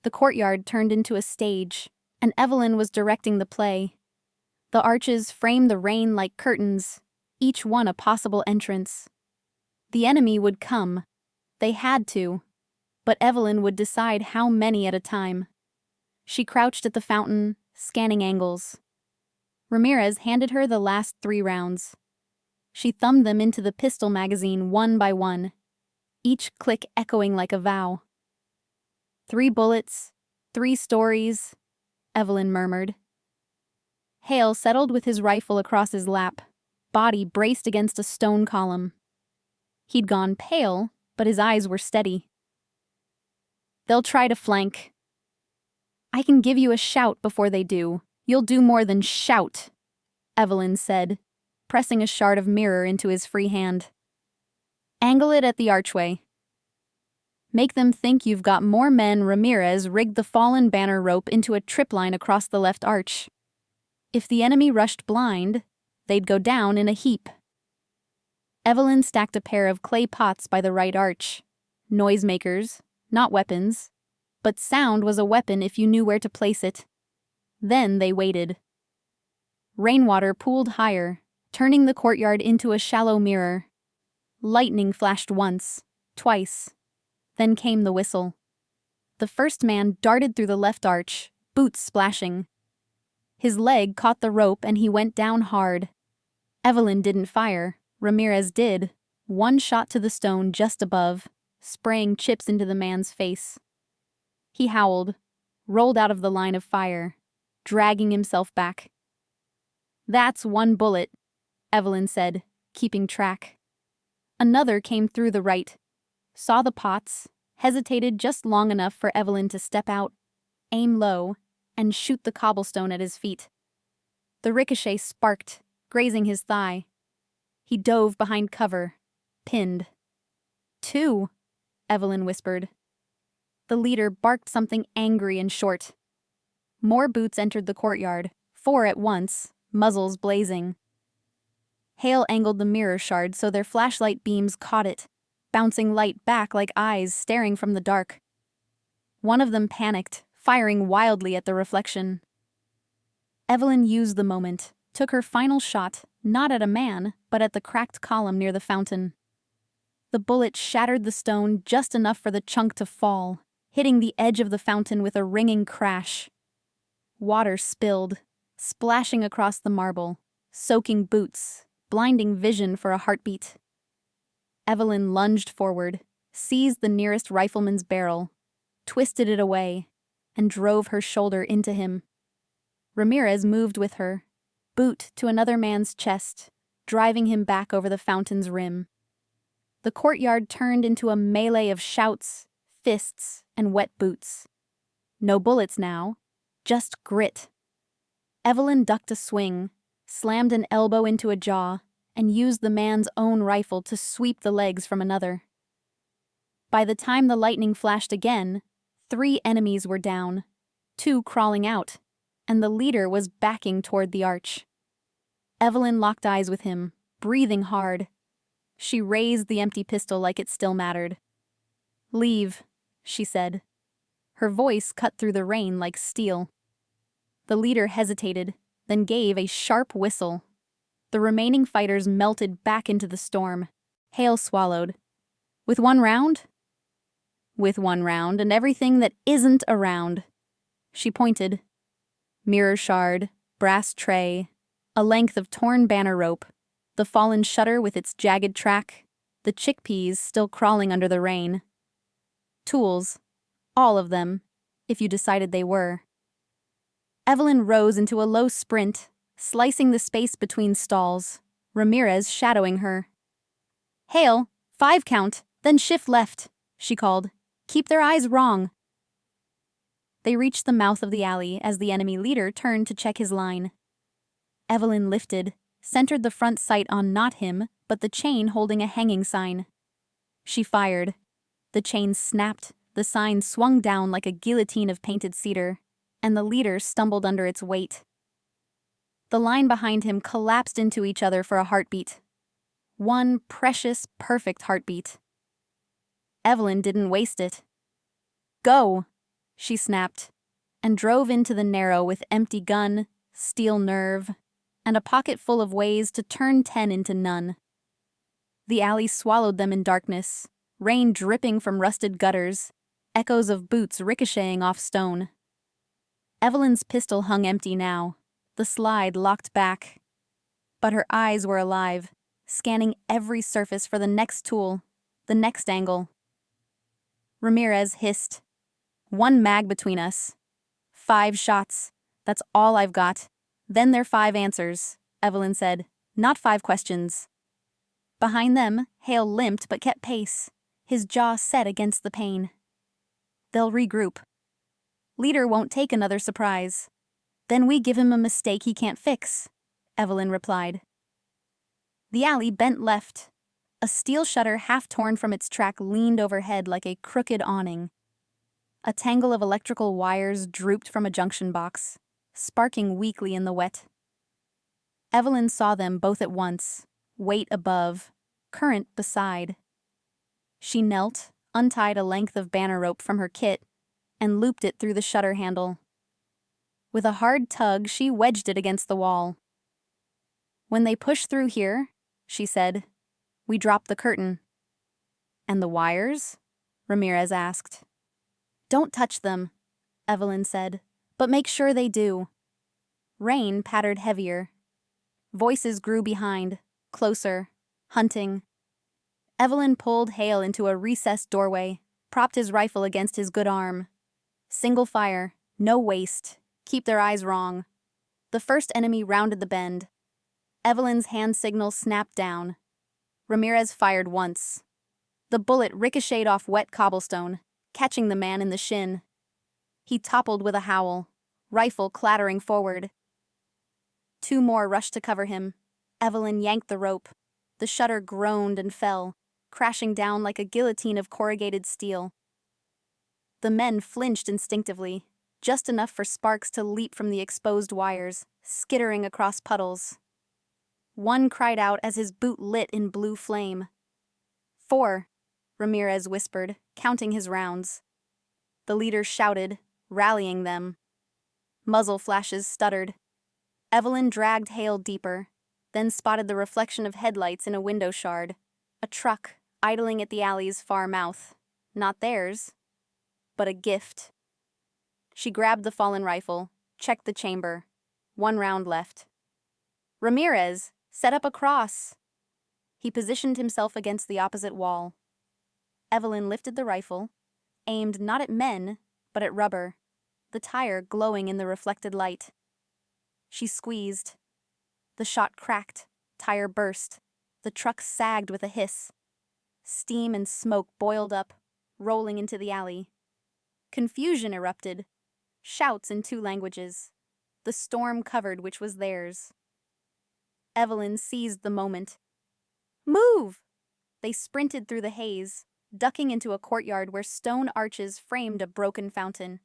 The courtyard turned into a stage, and Evelyn was directing the play. The arches framed the rain like curtains, each one a possible entrance. The enemy would come. They had to. But Evelyn would decide how many at a time. She crouched at the fountain, scanning angles. Ramirez handed her the last 3 rounds. She thumbed them into the pistol magazine one by one, each click echoing like a vow. 3 bullets, 3 stories, Evelyn murmured. Hale settled with his rifle across his lap, body braced against a stone column. He'd gone pale, but his eyes were steady. They'll try to flank. I can give you a shout before they do. You'll do more than shout, Evelyn said, pressing a shard of mirror into his free hand. Angle it at the archway. Make them think you've got more men. Ramirez rigged the fallen banner rope into a tripline across the left arch. If the enemy rushed blind, they'd go down in a heap. Evelyn stacked a pair of clay pots by the right arch. Noisemakers, not weapons. But sound was a weapon if you knew where to place it. Then they waited. Rainwater pooled higher, turning the courtyard into a shallow mirror. Lightning flashed once, twice. Then came the whistle. The first man darted through the left arch, boots splashing. His leg caught the rope and he went down hard. Evelyn didn't fire. Ramirez did. 1 shot to the stone just above, spraying chips into the man's face. He howled, rolled out of the line of fire, dragging himself back. That's 1 bullet, Evelyn said, keeping track. Another came through the right, saw the pots, hesitated just long enough for Evelyn to step out, aim low, and shoot the cobblestone at his feet. The ricochet sparked, grazing his thigh. He dove behind cover, pinned. 2, Evelyn whispered. The leader barked something angry and short. More boots entered the courtyard, 4 at once, muzzles blazing. Hale angled the mirror shard so their flashlight beams caught it, bouncing light back like eyes staring from the dark. One of them panicked, firing wildly at the reflection. Evelyn used the moment, took her final shot, not at a man, but at the cracked column near the fountain. The bullet shattered the stone just enough for the chunk to fall, hitting the edge of the fountain with a ringing crash. Water spilled, splashing across the marble, soaking boots, blinding vision for a heartbeat. Evelyn lunged forward, seized the nearest rifleman's barrel, twisted it away, and drove her shoulder into him. Ramirez moved with her, boot to another man's chest, driving him back over the fountain's rim. The courtyard turned into a melee of shouts, fists, and wet boots. No bullets now, just grit. Evelyn ducked a swing, slammed an elbow into a jaw, and used the man's own rifle to sweep the legs from another. By the time the lightning flashed again, 3 enemies were down, 2 crawling out, and the leader was backing toward the arch. Evelyn locked eyes with him, breathing hard. She raised the empty pistol like it still mattered. "Leave," she said. Her voice cut through the rain like steel. The leader hesitated, then gave a sharp whistle. The remaining fighters melted back into the storm. Hale swallowed. "With 1 round?" "With 1 round and everything that isn't around." She pointed. Mirror shard, brass tray, a length of torn banner rope, the fallen shutter with its jagged track, the chickpeas still crawling under the rain. Tools, all of them, if you decided they were. Evelyn rose into a low sprint, slicing the space between stalls, Ramirez shadowing her. "Hale, 5 count, then shift left," she called. "Keep their eyes wrong." They reached the mouth of the alley as the enemy leader turned to check his line. Evelyn lifted, centered the front sight on not him, but the chain holding a hanging sign. She fired. The chain snapped, the sign swung down like a guillotine of painted cedar, and the leader stumbled under its weight. The line behind him collapsed into each other for a heartbeat. One precious, perfect heartbeat. Evelyn didn't waste it. "Go!" she snapped, and drove into the narrow with empty gun, steel nerve, and a pocket full of ways to turn 10 into none. The alley swallowed them in darkness, rain dripping from rusted gutters, echoes of boots ricocheting off stone. Evelyn's pistol hung empty now, the slide locked back. But her eyes were alive, scanning every surface for the next tool, the next angle. Ramirez hissed. 1 mag between us. 5 shots. That's all I've got. Then there 5 answers, Evelyn said, not 5 questions. Behind them, Hale limped but kept pace, his jaw set against the pain. They'll regroup. Leader won't take another surprise. Then we give him a mistake he can't fix, Evelyn replied. The alley bent left. A steel shutter half torn from its track leaned overhead like a crooked awning. A tangle of electrical wires drooped from a junction box, sparking weakly in the wet. Evelyn saw them both at once, weight above, current beside. She knelt, untied a length of banner rope from her kit, and looped it through the shutter handle. With a hard tug, she wedged it against the wall. When they push through here, she said, we drop the curtain. And the wires? Ramirez asked. Don't touch them, Evelyn said, but make sure they do. Rain pattered heavier. Voices grew behind, closer, hunting. Evelyn pulled Hale into a recessed doorway, propped his rifle against his good arm. Single fire, no waste, keep their eyes wrong. The first enemy rounded the bend. Evelyn's hand signal snapped down. Ramirez fired once. The bullet ricocheted off wet cobblestone, catching the man in the shin. He toppled with a howl, rifle clattering forward. 2 more rushed to cover him. Evelyn yanked the rope. The shutter groaned and fell, crashing down like a guillotine of corrugated steel. The men flinched instinctively, just enough for sparks to leap from the exposed wires, skittering across puddles. One cried out as his boot lit in blue flame. 4, Ramirez whispered, counting his rounds. The leader shouted, rallying them. Muzzle flashes stuttered. Evelyn dragged Hale deeper, then spotted the reflection of headlights in a window shard. A truck, idling at the alley's far mouth. Not theirs, but a gift. She grabbed the fallen rifle, checked the chamber. 1 round left. Ramirez, set up a cross. He positioned himself against the opposite wall. Evelyn lifted the rifle, aimed not at men, but at rubber, the tire glowing in the reflected light. She squeezed. The shot cracked, tire burst. The truck sagged with a hiss. Steam and smoke boiled up, rolling into the alley. Confusion erupted. Shouts in 2 languages. The storm covered which was theirs. Evelyn seized the moment. Move! They sprinted through the haze, ducking into a courtyard where stone arches framed a broken fountain.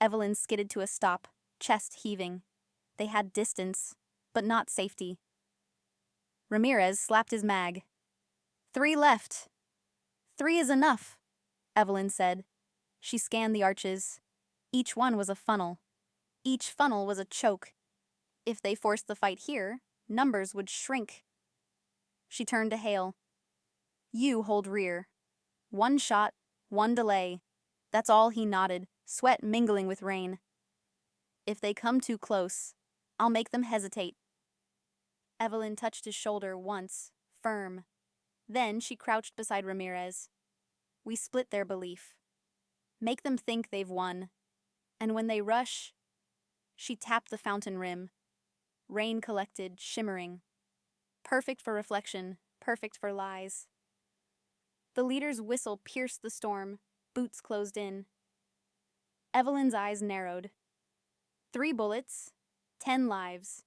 Evelyn skidded to a stop, chest heaving. They had distance, but not safety. Ramirez slapped his mag. 3 left. 3 is enough, Evelyn said. She scanned the arches. Each one was a funnel. Each funnel was a choke. If they forced the fight here, numbers would shrink. She turned to Hale. You hold rear. 1 shot, 1 delay. That's all, he nodded, sweat mingling with rain. If they come too close, I'll make them hesitate. Evelyn touched his shoulder once, firm. Then she crouched beside Ramirez. We split their belief. Make them think they've won. And when they rush, she tapped the fountain rim. Rain collected, shimmering. Perfect for reflection, perfect for lies. The leader's whistle pierced the storm, boots closed in. Evelyn's eyes narrowed. 3 bullets, 10 lives.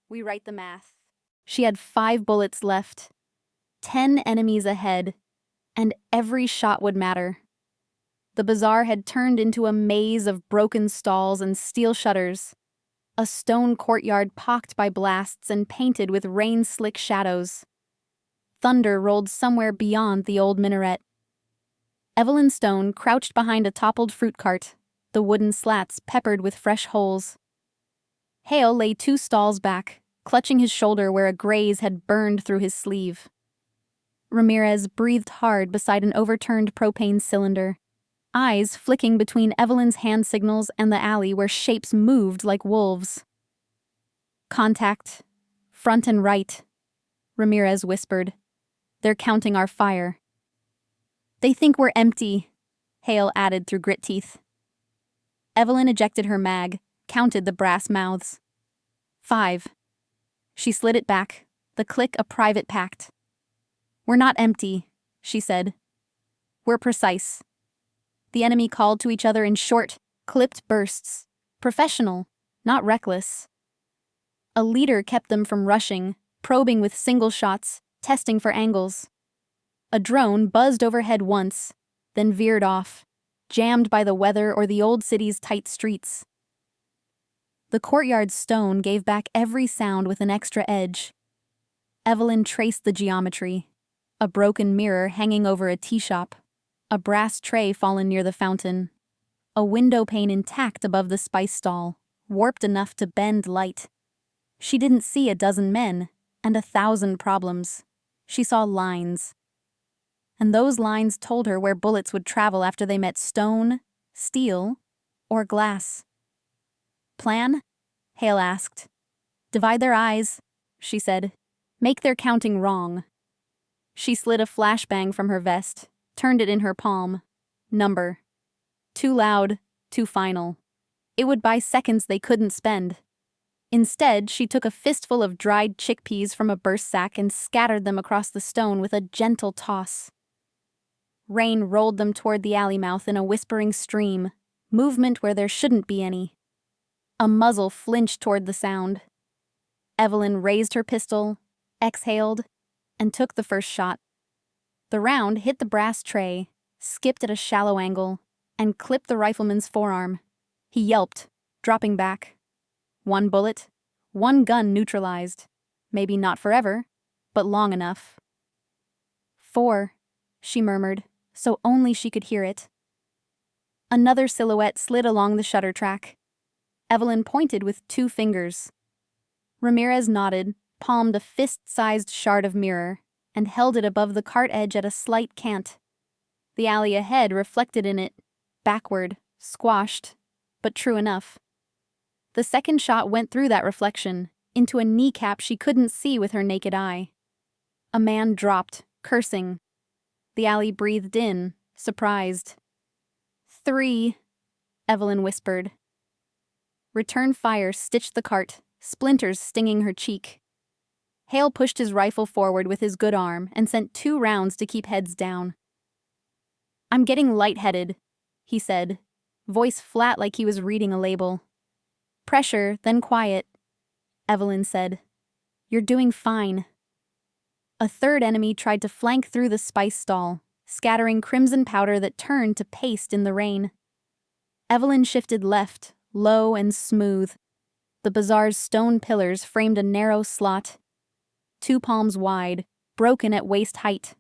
We write the math. She had 5 bullets left, 10 enemies ahead, and every shot would matter. The bazaar had turned into a maze of broken stalls and steel shutters, a stone courtyard pocked by blasts and painted with rain-slick shadows. Thunder rolled somewhere beyond the old minaret. Evelyn Stone crouched behind a toppled fruit cart, the wooden slats peppered with fresh holes. Hale lay 2 stalls back, clutching his shoulder where a graze had burned through his sleeve. Ramirez breathed hard beside an overturned propane cylinder, eyes flicking between Evelyn's hand signals and the alley where shapes moved like wolves. "Contact. Front and right," Ramirez whispered. "They're counting our fire." "They think we're empty," Hale added through grit teeth. Evelyn ejected her mag, counted the brass mouths. 5. She slid it back, the click a private pact. "We're not empty," she said. "We're precise." The enemy called to each other in short, clipped bursts. Professional, not reckless. A leader kept them from rushing, probing with single shots, testing for angles. A drone buzzed overhead once, then veered off, jammed by the weather or the old city's tight streets. The courtyard's stone gave back every sound with an extra edge. Evelyn traced the geometry. A broken mirror hanging over a tea shop. A brass tray fallen near the fountain. A window pane intact above the spice stall, warped enough to bend light. She didn't see a dozen men, and 1,000 problems. She saw lines. And those lines told her where bullets would travel after they met stone, steel, or glass. "Plan?" Hale asked. "Divide their eyes," she said. "Make their counting wrong." She slid a flashbang from her vest, turned it in her palm. Number. Too loud, too final. It would buy seconds they couldn't spend. Instead, she took a fistful of dried chickpeas from a burst sack and scattered them across the stone with a gentle toss. Rain rolled them toward the alley mouth in a whispering stream, movement where there shouldn't be any. A muzzle flinched toward the sound. Evelyn raised her pistol, exhaled, and took the first shot. The round hit the brass tray, skipped at a shallow angle, and clipped the rifleman's forearm. He yelped, dropping back. 1 bullet, 1 gun neutralized. Maybe not forever, but long enough. 4, she murmured, so only she could hear it. Another silhouette slid along the shutter track. Evelyn pointed with 2 fingers. Ramirez nodded, palmed a fist-sized shard of mirror, and held it above the cart edge at a slight cant. The alley ahead reflected in it, backward, squashed, but true enough. The second shot went through that reflection, into a kneecap she couldn't see with her naked eye. A man dropped, cursing. The alley breathed in, surprised. 3, Evelyn whispered. Return fire stitched the cart, splinters stinging her cheek. Hale pushed his rifle forward with his good arm and sent 2 rounds to keep heads down. "I'm getting lightheaded," he said, voice flat like he was reading a label. "Pressure, then quiet," Evelyn said. "You're doing fine." A third enemy tried to flank through the spice stall, scattering crimson powder that turned to paste in the rain. Evelyn shifted left, low and smooth. The bazaar's stone pillars framed a narrow slot, 2 palms wide, broken at waist height.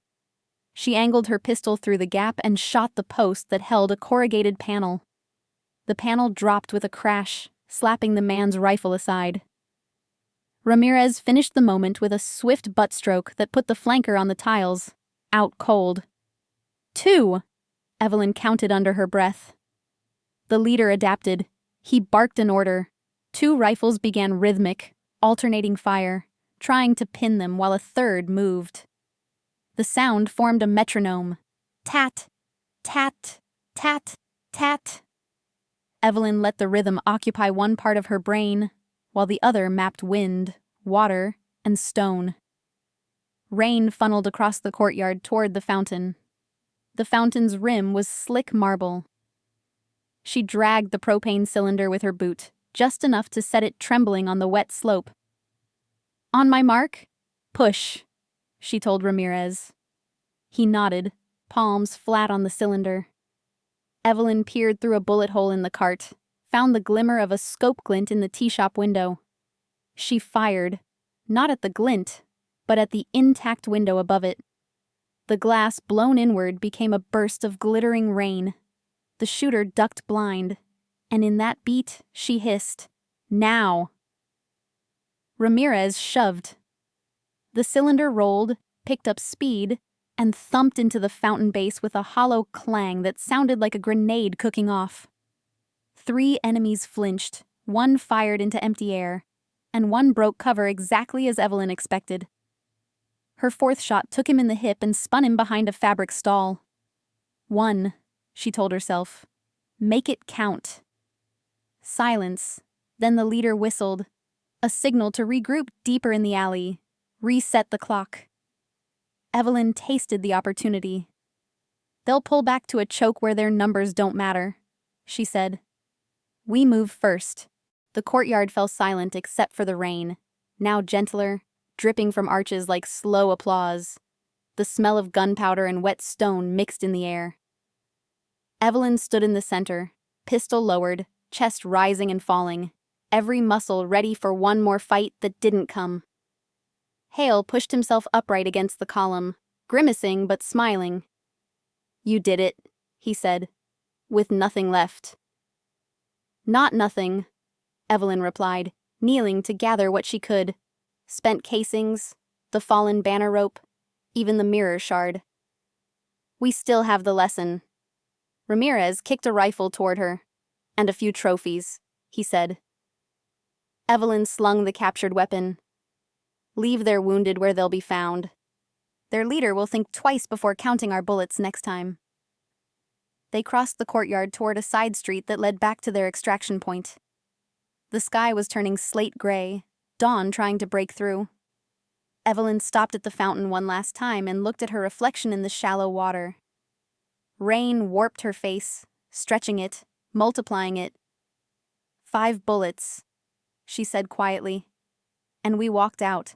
She angled her pistol through the gap and shot the post that held a corrugated panel. The panel dropped with a crash, slapping the man's rifle aside. Ramirez finished the moment with a swift butt stroke that put the flanker on the tiles, out cold. 2, Evelyn counted under her breath. The leader adapted. He barked an order. 2 rifles began rhythmic, alternating fire, trying to pin them while a third moved. The sound formed a metronome. Tat, tat, tat, tat. Evelyn let the rhythm occupy one part of her brain, while the other mapped wind, water, and stone. Rain funneled across the courtyard toward the fountain. The fountain's rim was slick marble. She dragged the propane cylinder with her boot, just enough to set it trembling on the wet slope. "On my mark? Push," she told Ramirez. He nodded, palms flat on the cylinder. Evelyn peered through a bullet hole in the cart, found the glimmer of a scope glint in the tea shop window. She fired, not at the glint, but at the intact window above it. The glass blown inward became a burst of glittering rain. The shooter ducked blind, And in that beat, she hissed, "Now!" Ramirez shoved. The cylinder rolled, picked up speed, and thumped into the fountain base with a hollow clang that sounded like a grenade cooking off. 3 enemies flinched, 1 fired into empty air, and 1 broke cover exactly as Evelyn expected. Her 4th shot took him in the hip and spun him behind a fabric stall. 1, she told herself. Make it count. Silence. Then the leader whistled, a signal to regroup deeper in the alley, reset the clock. Evelyn tasted the opportunity. They'll pull back to a choke where their numbers don't matter, she said. We move first. The courtyard fell silent except for the rain, now gentler, dripping from arches like slow applause. The smell of gunpowder and wet stone mixed in the air. Evelyn stood in the center, pistol lowered, chest rising and falling, every muscle ready for one more fight that didn't come. Hale pushed himself upright against the column, grimacing but smiling. You did it, he said, with nothing left. Not nothing, Evelyn replied, kneeling to gather what she could. Spent casings, the fallen banner rope, even the mirror shard. We still have the lesson. Ramirez kicked a rifle toward her. And a few trophies, he said. Evelyn slung the captured weapon. Leave their wounded where they'll be found. Their leader will think twice before counting our bullets next time. They crossed the courtyard toward a side street that led back to their extraction point. The sky was turning slate gray, dawn trying to break through. Evelyn stopped at the fountain one last time and looked at her reflection in the shallow water. Rain warped her face, stretching it, multiplying it. 5 bullets, she said quietly, and we walked out.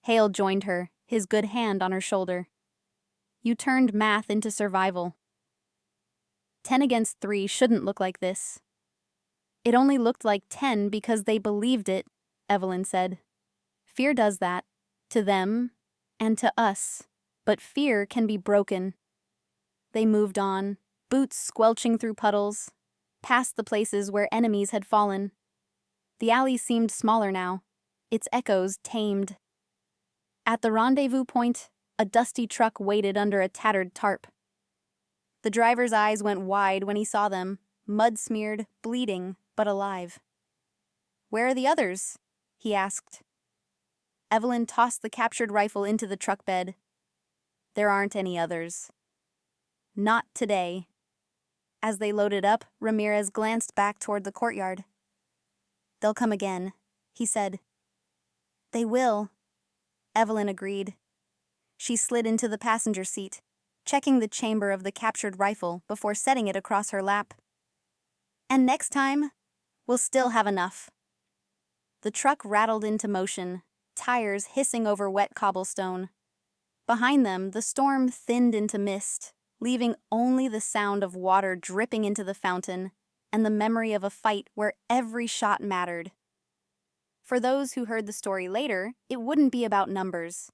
Hale joined her, his good hand on her shoulder. You turned math into survival. 10 against 3 shouldn't look like this. It only looked like 10 because they believed it, Evelyn said. Fear does that, to them and to us, but fear can be broken. They moved on, boots squelching through puddles, past the places where enemies had fallen. The alley seemed smaller now, its echoes tamed. At the rendezvous point, a dusty truck waited under a tattered tarp. The driver's eyes went wide when he saw them, mud-smeared, bleeding, but alive. Where are the others? He asked. Evelyn tossed the captured rifle into the truck bed. There aren't any others. Not today. As they loaded up, Ramirez glanced back toward the courtyard. They'll come again, he said. They will, Evelyn agreed. She slid into the passenger seat, checking the chamber of the captured rifle before setting it across her lap. And next time, we'll still have enough. The truck rattled into motion, tires hissing over wet cobblestone. Behind them, the storm thinned into mist, leaving only the sound of water dripping into the fountain and the memory of a fight where every shot mattered. For those who heard the story later, it wouldn't be about numbers.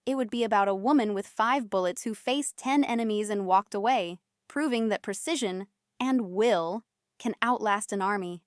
It would be about a woman with 5 bullets who faced 10 enemies and walked away, proving that precision and will can outlast an army.